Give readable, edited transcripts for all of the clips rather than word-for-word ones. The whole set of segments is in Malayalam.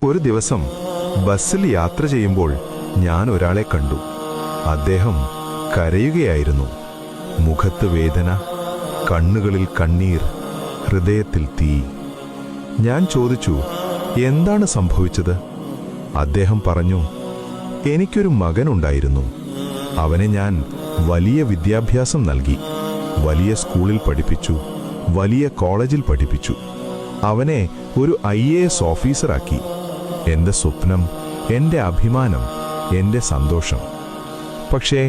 ഒരു ദിവസം ബസ്സിൽ യാത്ര ചെയ്യുമ്പോൾ ഞാൻ ഒരാളെ കണ്ടു. അദ്ദേഹം കരയുകയായിരുന്നു. മുഖത്ത് വേദന, കണ്ണുകളിൽ കണ്ണീർ, ഹൃദയത്തിൽ തീ. ഞാൻ ചോദിച്ചു, എന്താണ് സംഭവിച്ചത്? അദ്ദേഹം പറഞ്ഞു, എനിക്കൊരു മകനുണ്ടായിരുന്നു. അവനെ ഞാൻ വലിയ വിദ്യാഭ്യാസം നൽകി, വലിയ സ്കൂളിൽ പഠിപ്പിച്ചു, വലിയ കോളേജിൽ പഠിപ്പിച്ചു. അവനെ ഒരു IAS ഓഫീസറാക്കി. എൻ്റെ സ്വപ്നം, എൻ്റെ അഭിമാനം, എൻ്റെ സന്തോഷം. പക്ഷേ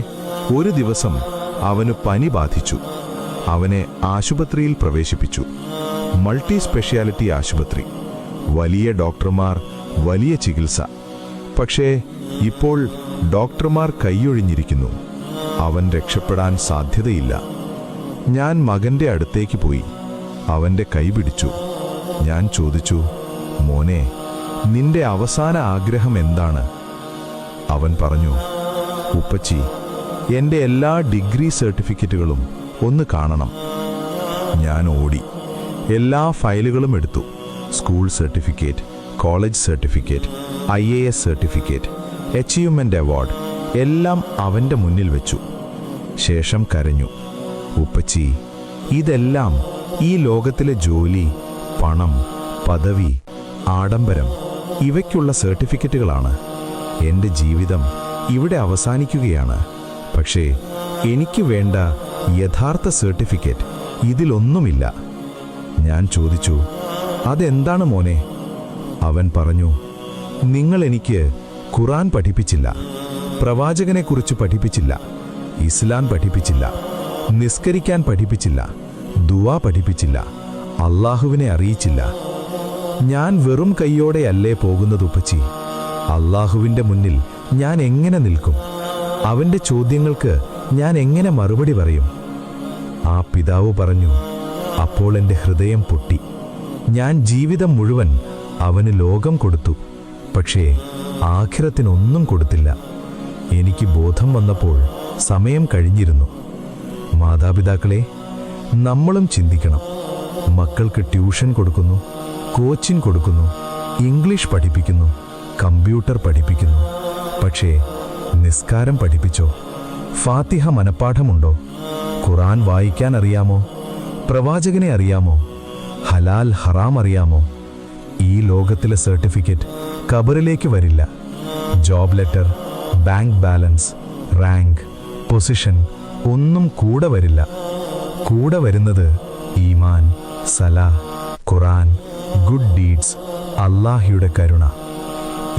ഒരു ദിവസം അവന് പനി ബാധിച്ചു. അവനെ ആശുപത്രിയിൽ പ്രവേശിപ്പിച്ചു. മൾട്ടി സ്പെഷ്യാലിറ്റി ആശുപത്രി, വലിയ ഡോക്ടർമാർ, വലിയ ചികിത്സ. പക്ഷേ ഇപ്പോൾ ഡോക്ടർമാർ കൈയൊഴിഞ്ഞിരിക്കുന്നു. അവൻ രക്ഷപ്പെടാൻ സാധ്യതയില്ല. ഞാൻ മകന്റെ അടുത്തേക്ക് പോയി. അവന്റെ കൈ പിടിച്ചു. ഞാൻ ചോദിച്ചു, മോനെ, നിന്റെ അവസാന ആഗ്രഹം എന്താണ്? അവൻ പറഞ്ഞു, ഉപ്പച്ചി, എൻ്റെ എല്ലാ ഡിഗ്രി സർട്ടിഫിക്കറ്റുകളും ഒന്ന് കാണണം. ഞാൻ ഓടി. എല്ലാ ഫയലുകളും എടുത്തു. School certificate, college certificate, IAS certificate, achievement award എല്ലാം അവൻ്റെ മുന്നിൽ വെച്ചു. ശേഷം കരഞ്ഞു, ഉപ്പച്ചി, ഇതെല്ലാം ഈ ലോകത്തിലെ ജോലി, പണം, പദവി, ആഡംബരം ഇവയ്ക്കുള്ള സർട്ടിഫിക്കറ്റുകളാണ്. എൻ്റെ ജീവിതം ഇവിടെ അവസാനിക്കുകയാണ്. പക്ഷേ എനിക്ക് വേണ്ട യഥാർത്ഥ സർട്ടിഫിക്കറ്റ് ഇതിലൊന്നുമില്ല. ഞാൻ ചോദിച്ചു, അതെന്താണ് മോനെ? അവൻ പറഞ്ഞു, നിങ്ങൾ എനിക്ക് ഖുർആൻ പഠിപ്പിച്ചില്ല, പ്രവാചകനെക്കുറിച്ച് പഠിപ്പിച്ചില്ല, ഇസ്ലാം പഠിപ്പിച്ചില്ല, നിസ്കരിക്കാൻ പഠിപ്പിച്ചില്ല, ദുആ പഠിപ്പിച്ചില്ല, അള്ളാഹുവിനെ അറിയിച്ചില്ല. ഞാൻ വെറും കൈയോടെയല്ലേ പോകുന്നത് ഉപ്പച്ചി? അള്ളാഹുവിൻ്റെ മുന്നിൽ ഞാൻ എങ്ങനെ നിൽക്കും? അവൻ്റെ ചോദ്യങ്ങൾക്ക് ഞാൻ എങ്ങനെ മറുപടി പറയും? ആ പിതാവ് പറഞ്ഞു. അപ്പോൾ എൻ്റെ ഹൃദയം പൊട്ടി. ഞാൻ ജീവിതം മുഴുവൻ അവന് ലോകം കൊടുത്തു, പക്ഷേ ആഖിറത്തിനൊന്നും കൊടുത്തില്ല. എനിക്ക് ബോധം വന്നപ്പോൾ സമയം കഴിഞ്ഞിരുന്നു. മാതാപിതാക്കളെ, നമ്മളും ചിന്തിക്കണം. മക്കൾക്ക് ട്യൂഷൻ കൊടുക്കുന്നു, കോച്ചിങ് കൊടുക്കുന്നു, ഇംഗ്ലീഷ് പഠിപ്പിക്കുന്നു, കമ്പ്യൂട്ടർ പഠിപ്പിക്കുന്നു. പക്ഷേ നിസ്കാരം പഠിപ്പിച്ചോ? ഫാത്തിഹ മനപ്പാഠമുണ്ടോ? ഖുർആൻ വായിക്കാൻ അറിയാമോ? പ്രവാചകനെ അറിയാമോ? ഹലാൽ ഹറാം അറിയാമോ? ഈ ലോകത്തിലെ സർട്ടിഫിക്കറ്റ് ഖബറിലേക്ക് വരില്ല. Job letter, bank balance, rank, position ഒന്നും കൂടെ വരില്ല. കൂടെ വരുന്നത് ഈമാൻ, സലാ, ഖുർആൻ, ഗുഡ് ഡീഡ്സ്, അല്ലാഹയുടെ കരുണ.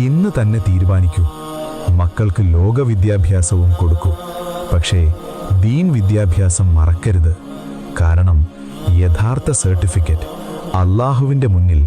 ഇന്ന് തന്നെ തീരുമാനിക്കൂ. മക്കൾക്ക് ലോക വിദ്യാഭ്യാസവും കൊടുക്കൂ, പക്ഷേ ദീൻ വിദ്യാഭ്യാസം മറക്കരുത്. കാരണം യഥാർത്ഥ സർട്ടിഫിക്കറ്റ് അല്ലാഹുവിൻ്റെ മുന്നിൽ